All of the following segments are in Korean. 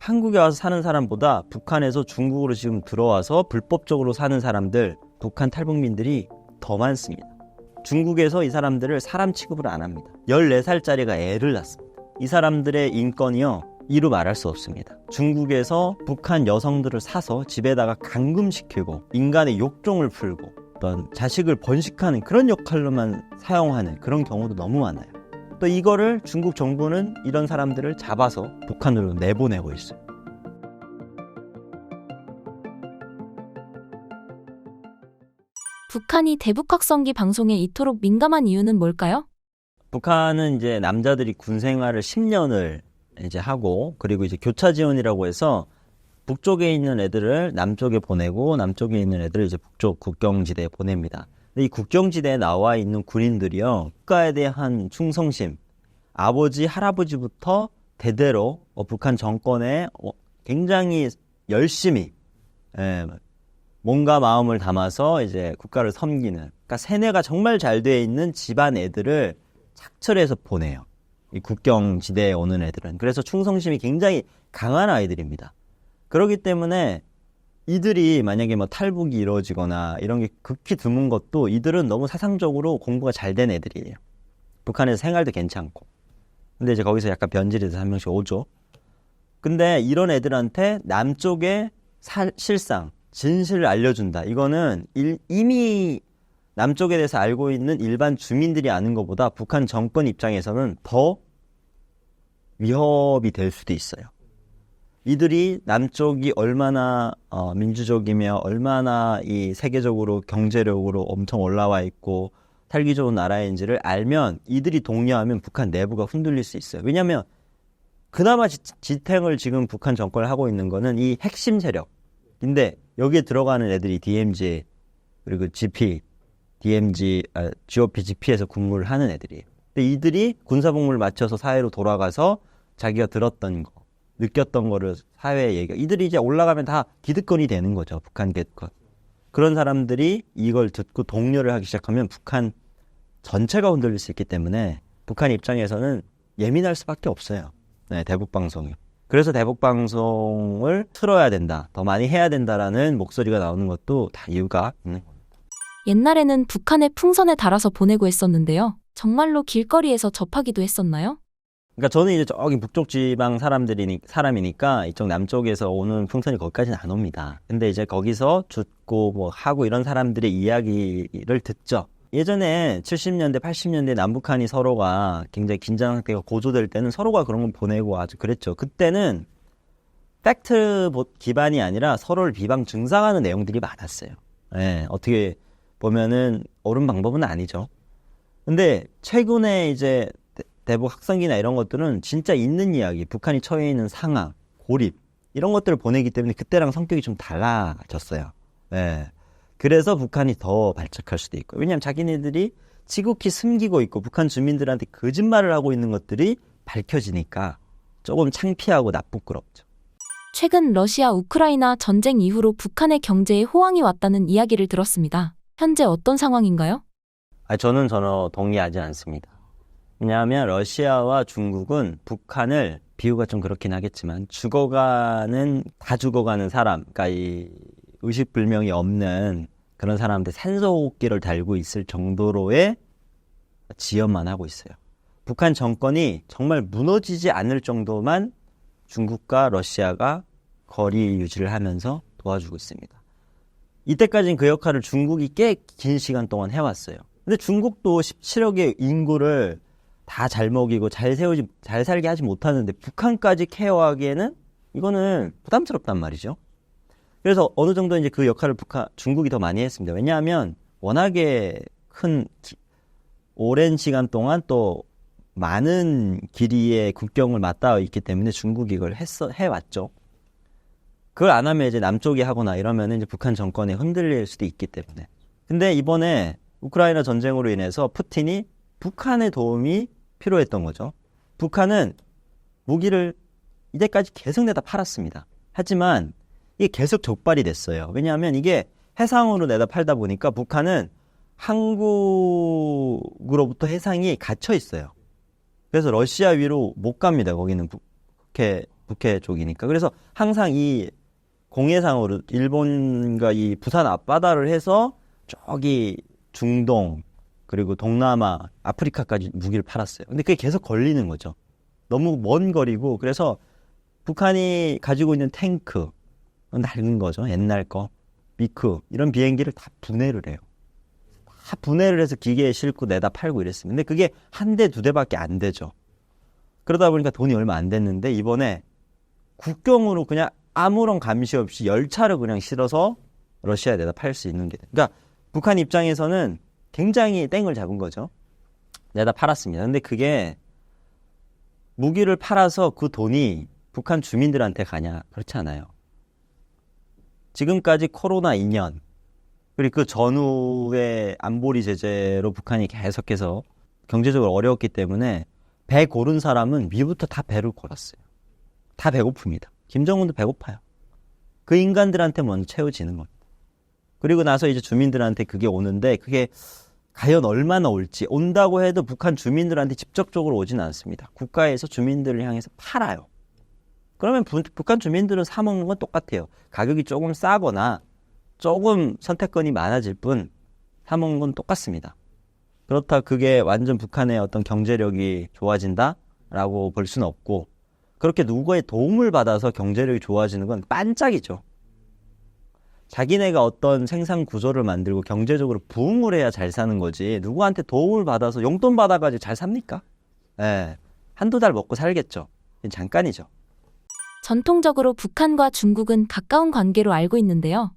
한국에 와서 사는 사람보다 북한에서 중국으로 지금 들어와서 불법적으로 사는 사람들, 북한 탈북민들이 더 많습니다. 중국에서 이 사람들을 사람 취급을 안 합니다. 14살짜리가 애를 낳습니다. 이 사람들의 인권이요, 이루 말할 수 없습니다. 중국에서 북한 여성들을 사서 집에다가 감금시키고 인간의 욕종을 풀고 어떤 자식을 번식하는 그런 역할로만 사용하는 그런 경우도 너무 많아요. 또 이거를 중국 정부는 이런 사람들을 잡아서 북한으로 내보내고 있어요. 북한이 대북확성기 방송에 이토록 민감한 이유는 뭘까요? 북한은 이제 남자들이 군 생활을 10년을 이제 하고, 그리고 이제 교차 지원이라고 해서 북쪽에 있는 애들을 남쪽에 보내고 남쪽에 있는 애들을 이제 북쪽 국경지대에 보냅니다. 근데 이 국경지대에 나와 있는 군인들이요, 국가에 대한 충성심, 아버지, 할아버지부터 대대로 북한 정권에 굉장히 열심히 몸과 마음을 담아서 이제 국가를 섬기는, 그러니까 세뇌가 정말 잘 돼 있는 집안 애들을 착철해서 보내요. 이 국경지대에 오는 애들은. 그래서 충성심이 굉장히 강한 아이들입니다. 그렇기 때문에 이들이 만약에 뭐 탈북이 이루어지거나 이런 게 극히 드문 것도, 이들은 너무 사상적으로 공부가 잘 된 애들이에요. 북한에서 생활도 괜찮고. 근데 이제 거기서 약간 변질이 돼서 한 명씩 오죠. 근데 이런 애들한테 남쪽의 실상, 진실을 알려준다. 이거는 이미 남쪽에 대해서 알고 있는 일반 주민들이 아는 것보다 북한 정권 입장에서는 더 위협이 될 수도 있어요. 이들이 남쪽이 얼마나 민주적이며 얼마나 이 세계적으로 경제력으로 엄청 올라와 있고 살기 좋은 나라인지를 알면 이들이 동요하면 북한 내부가 흔들릴 수 있어요. 왜냐하면 그나마 지탱을 지금 북한 정권을 하고 있는 거는 이 핵심 세력인데, 여기에 들어가는 애들이 DMZ 그리고 GP, GOP, GP에서 근무를 하는 애들이에요. 근데 이들이 군사복무를 마쳐서 사회로 돌아가서 자기가 들었던 거, 느꼈던 거를 사회에 얘기하고, 이들이 이제 올라가면 다 기득권이 되는 거죠. 북한 기득권. 그런 사람들이 이걸 듣고 동요를 하기 시작하면 북한 전체가 흔들릴 수 있기 때문에 북한 입장에서는 예민할 수밖에 없어요. 네, 대북방송이. 그래서 대북방송을 틀어야 된다, 더 많이 해야 된다라는 목소리가 나오는 것도 다 이유가 있는 겁니다. 옛날에는 북한의 풍선에 달아서 보내고 했었는데요. 정말로 길거리에서 접하기도 했었나요? 그러니까 저는 이제 저기 북쪽 지방 사람이니까 이쪽 남쪽에서 오는 풍선이 거기까지는 안 옵니다. 근데 이제 거기서 죽고 뭐 하고 이런 사람들의 이야기를 듣죠. 예전에 70년대, 80년대 남북한이 서로가 굉장히 긴장 상태가 고조될 때는 서로가 그런 걸 보내고 아주 그랬죠. 그때는 팩트 기반이 아니라 서로를 비방 증상하는 내용들이 많았어요. 네, 어떻게 보면은 옳은 방법은 아니죠. 근데 최근에 이제 대북 확성기나 이런 것들은 진짜 있는 이야기, 북한이 처해 있는 상황, 고립, 이런 것들을 보내기 때문에 그때랑 성격이 좀 달라졌어요. 네. 그래서 북한이 더 발작할 수도 있고, 왜냐하면 자기네들이 지극히 숨기고 있고 북한 주민들한테 거짓말을 하고 있는 것들이 밝혀지니까 조금 창피하고 나쁘끄럽죠. 최근 러시아 우크라이나 전쟁 이후로 북한의 경제에 호황이 왔다는 이야기를 들었습니다. 현재 어떤 상황인가요? 저는 전혀 동의하지 않습니다. 왜냐하면 러시아와 중국은 북한을, 비유가 좀 그렇긴 하겠지만, 다 죽어가는 사람, 그러니까 이 의식불명이 없는 그런 사람한테 산소호흡기를 달고 있을 정도로의 지연만 하고 있어요. 북한 정권이 정말 무너지지 않을 정도만 중국과 러시아가 거리 유지를 하면서 도와주고 있습니다. 이때까지는 그 역할을 중국이 꽤 긴 시간 동안 해왔어요. 근데 중국도 17억의 인구를 다 잘 먹이고 잘 살게 하지 못하는데 북한까지 케어하기에는 이거는 부담스럽단 말이죠. 그래서 어느 정도 이제 그 역할을 중국이 더 많이 했습니다. 왜냐하면 워낙에 오랜 시간 동안 또 많은 길이의 국경을 맞닿아 있기 때문에 중국이 이걸 해왔죠. 그걸 안 하면 이제 남쪽이 하거나 이러면 이제 북한 정권에 흔들릴 수도 있기 때문에. 근데 이번에 우크라이나 전쟁으로 인해서 푸틴이 북한의 도움이 필요했던 거죠. 북한은 무기를 이제까지 계속 내다 팔았습니다. 하지만 이게 계속 적발이 됐어요. 왜냐하면 이게 해상으로 내다 팔다 보니까 북한은 한국으로부터 해상이 갇혀 있어요. 그래서 러시아 위로 못 갑니다. 거기는 그렇게 북해 쪽이니까. 그래서 항상 이 공해상으로 일본과 이 부산 앞바다를 해서 저기 중동 그리고 동남아, 아프리카까지 무기를 팔았어요. 근데 그게 계속 걸리는 거죠. 너무 먼 거리고. 그래서 북한이 가지고 있는 탱크, 낡은 거죠. 옛날 거. 미크 이런 비행기를 다 분해를 해요. 다 분해를 해서 기계에 싣고 내다 팔고 이랬습니다. 근데 그게 한 대, 두 대밖에 안 되죠. 그러다 보니까 돈이 얼마 안 됐는데 이번에 국경으로 그냥 아무런 감시 없이 열차를 그냥 실어서 러시아에 내다 팔 수 있는 게 돼요. 그러니까 북한 입장에서는 굉장히 땡을 잡은 거죠. 내다 팔았습니다. 근데 그게 무기를 팔아서 그 돈이 북한 주민들한테 가냐? 그렇지 않아요. 지금까지 코로나 2년 그리고 그 전후의 안보리 제재로 북한이 계속해서 경제적으로 어려웠기 때문에 배 고른 사람은 위부터 다 배를 골았어요. 다 배고픕니다. 김정은도 배고파요. 그 인간들한테 먼저 채워지는 겁니다. 그리고 나서 이제 주민들한테 그게 오는데 그게 과연 얼마나 올지, 온다고 해도 북한 주민들한테 직접적으로 오지는 않습니다. 국가에서 주민들을 향해서 팔아요. 그러면 북한 주민들은 사 먹는 건 똑같아요. 가격이 조금 싸거나 조금 선택권이 많아질 뿐 사 먹는 건 똑같습니다. 그렇다 그게 완전 북한의 어떤 경제력이 좋아진다라고 볼 수는 없고, 그렇게 누구의 도움을 받아서 경제력이 좋아지는 건 반짝이죠. 자기네가 어떤 생산 구조를 만들고 경제적으로 부흥을 해야 잘 사는 거지, 누구한테 도움을 받아서 용돈 받아가지고 잘 삽니까? 예, 한두 달 먹고 살겠죠. 잠깐이죠. 전통적으로 북한과 중국은 가까운 관계로 알고 있는데요.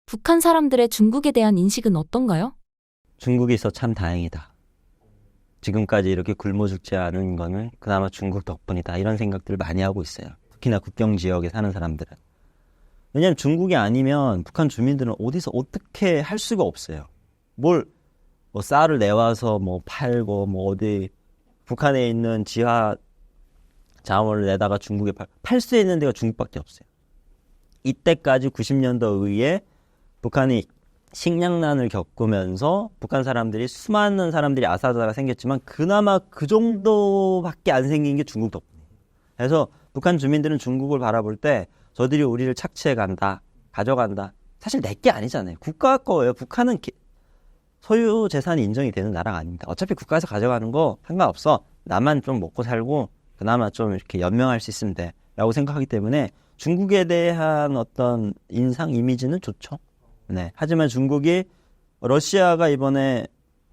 북한 사람들의 중국에 대한 인식은 어떤가요? 중국이 있어 참 다행이다. 지금까지 이렇게 굶어 죽지 않은 거는 그나마 중국 덕분이다. 이런 생각들을 많이 하고 있어요. 특히나 국경 지역에 사는 사람들은. 왜냐하면 중국이 아니면 북한 주민들은 어디서 어떻게 할 수가 없어요. 뭐 쌀을 내와서 팔고 어디 북한에 있는 지하 자원을 내다가 중국에 팔 수 있는 데가 중국밖에 없어요. 이때까지 90년도 이후에 북한이 식량난을 겪으면서 북한 사람들이, 수많은 사람들이 아사자가 생겼지만 그나마 그 정도밖에 안 생긴 게 중국 덕분이에요. 그래서 북한 주민들은 중국을 바라볼 때 저들이 우리를 착취해 간다, 가져간다. 사실 내게 아니잖아요. 국가 거예요. 북한은 소유 재산이 인정이 되는 나라가 아닙니다. 어차피 국가에서 가져가는 거 상관없어. 나만 좀 먹고 살고 그나마 좀 이렇게 연명할 수 있으면 돼 라고 생각하기 때문에 중국에 대한 어떤 인상, 이미지는 좋죠. 네. 하지만 중국이, 러시아가 이번에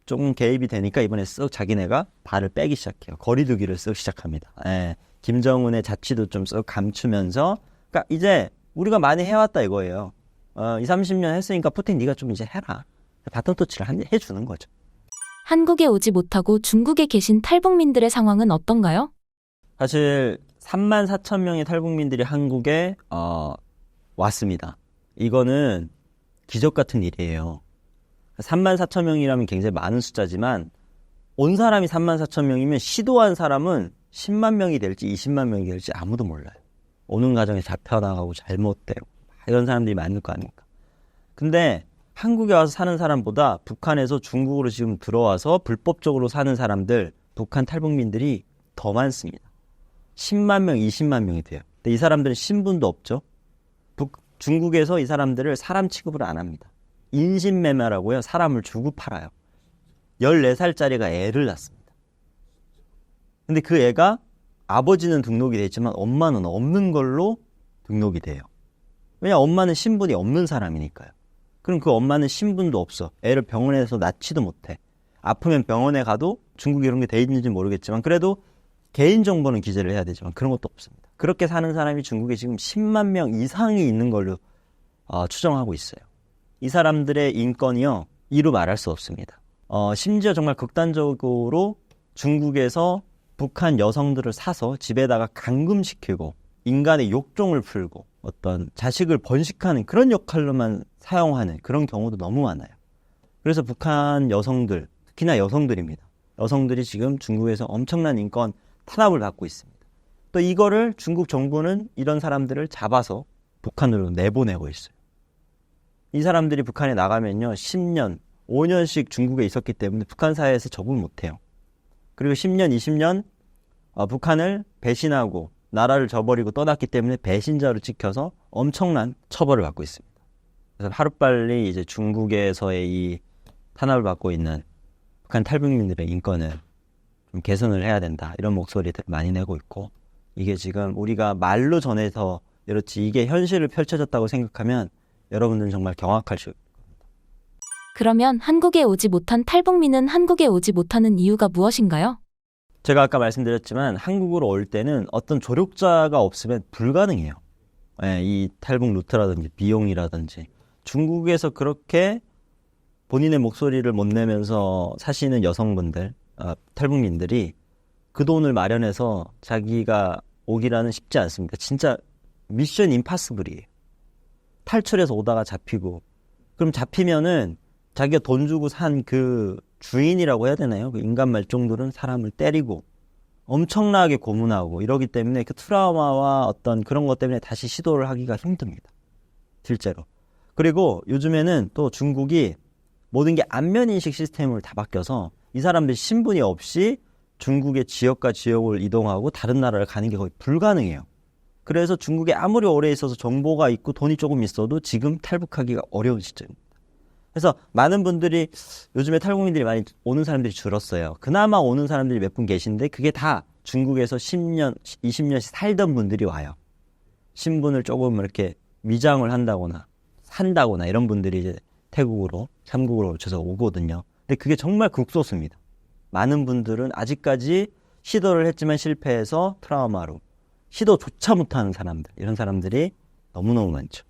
조금 개입이 되니까 이번에 쓱 자기네가 발을 빼기 시작해요. 거리두기를 쓱 시작합니다. 네. 김정은의 자치도 좀 쓱 감추면서, 그러니까 이제 우리가 많이 해왔다 이거예요. 20, 30년 했으니까 푸틴 네가 좀 이제 해라. 바톤 터치를 해주는 거죠. 한국에 오지 못하고 중국에 계신 탈북민들의 상황은 어떤가요? 사실 3만 4천 명의 탈북민들이 한국에 왔습니다. 이거는 기적 같은 일이에요. 3만 4천 명이라면 굉장히 많은 숫자지만 온 사람이 3만 4천 명이면 시도한 사람은 10만 명이 될지 20만 명이 될지 아무도 몰라요. 오는 과정에 잡혀나가고 잘못되고 이런 사람들이 많을 거 아닙니까? 근데 한국에 와서 사는 사람보다 북한에서 중국으로 지금 들어와서 불법적으로 사는 사람들, 북한 탈북민들이 더 많습니다. 10만 명, 20만 명이 돼요. 근데 이 사람들은 신분도 없죠. 중국에서 이 사람들을 사람 취급을 안 합니다. 인신매매라고요. 사람을 주고 팔아요. 14살짜리가 애를 낳습니다. 근데 그 애가 아버지는 등록이 돼 있지만 엄마는 없는 걸로 등록이 돼요. 왜냐, 엄마는 신분이 없는 사람이니까요. 그럼 그 엄마는 신분도 없어. 애를 병원에서 낳지도 못해. 아프면 병원에 가도, 중국에 이런 게 돼 있는지 모르겠지만 그래도 개인정보는 기재를 해야 되지만 그런 것도 없습니다. 그렇게 사는 사람이 중국에 지금 10만 명 이상이 있는 걸로 추정하고 있어요. 이 사람들의 인권이요, 이루 말할 수 없습니다. 심지어 정말 극단적으로 중국에서 북한 여성들을 사서 집에다가 감금시키고 인간의 욕종을 풀고 어떤 자식을 번식하는 그런 역할로만 사용하는 그런 경우도 너무 많아요. 그래서 북한 여성들, 특히나 여성들입니다. 여성들이 지금 중국에서 엄청난 인권 탄압을 받고 있습니다. 또 이거를 중국 정부는 이런 사람들을 잡아서 북한으로 내보내고 있어요. 이 사람들이 북한에 나가면요, 10년, 5년씩 중국에 있었기 때문에 북한 사회에서 적응 못해요. 그리고 10년, 20년 북한을 배신하고 나라를 저버리고 떠났기 때문에 배신자로 찍혀서 엄청난 처벌을 받고 있습니다. 그래서 하루빨리 이제 중국에서의 이 탄압을 받고 있는 북한 탈북민들의 인권을 좀 개선을 해야 된다. 이런 목소리들 많이 내고 있고, 이게 지금 우리가 말로 전해서 이렇지 이게 현실을 펼쳐졌다고 생각하면 여러분들은 정말 경악할 수. 그러면 한국에 오지 못한 탈북민은 한국에 오지 못하는 이유가 무엇인가요? 제가 아까 말씀드렸지만 한국으로 올 때는 어떤 조력자가 없으면 불가능해요. 예, 이 탈북 루트라든지 비용이라든지 중국에서 그렇게 본인의 목소리를 못 내면서 사시는 여성분들, 탈북민들이 그 돈을 마련해서 자기가 오기라는 쉽지 않습니다. 진짜 미션 임파서블이에요. 탈출해서 오다가 잡히고, 그럼 잡히면은 자기가 돈 주고 산 그 주인이라고 해야 되나요? 그 인간 말종들은 사람을 때리고 엄청나게 고문하고 이러기 때문에 그 트라우마와 어떤 그런 것 때문에 다시 시도를 하기가 힘듭니다. 실제로. 그리고 요즘에는 또 중국이 모든 게 안면인식 시스템으로 다 바뀌어서 이 사람들이 신분이 없이 중국의 지역과 지역을 이동하고 다른 나라를 가는 게 거의 불가능해요. 그래서 중국에 아무리 오래 있어서 정보가 있고 돈이 조금 있어도 지금 탈북하기가 어려운 시점입니다. 그래서 많은 분들이 요즘에 탈북민들이 많이 오는 사람들이 줄었어요. 그나마 오는 사람들이 몇 분 계신데 그게 다 중국에서 10년, 20년씩 살던 분들이 와요. 신분을 조금 이렇게 위장을 한다거나 산다거나 이런 분들이 이제 태국으로, 삼국으로 오셔서 오거든요. 근데 그게 정말 극소수입니다. 많은 분들은 아직까지 시도를 했지만 실패해서 트라우마로 시도조차 못하는 사람들, 이런 사람들이 너무너무 많죠.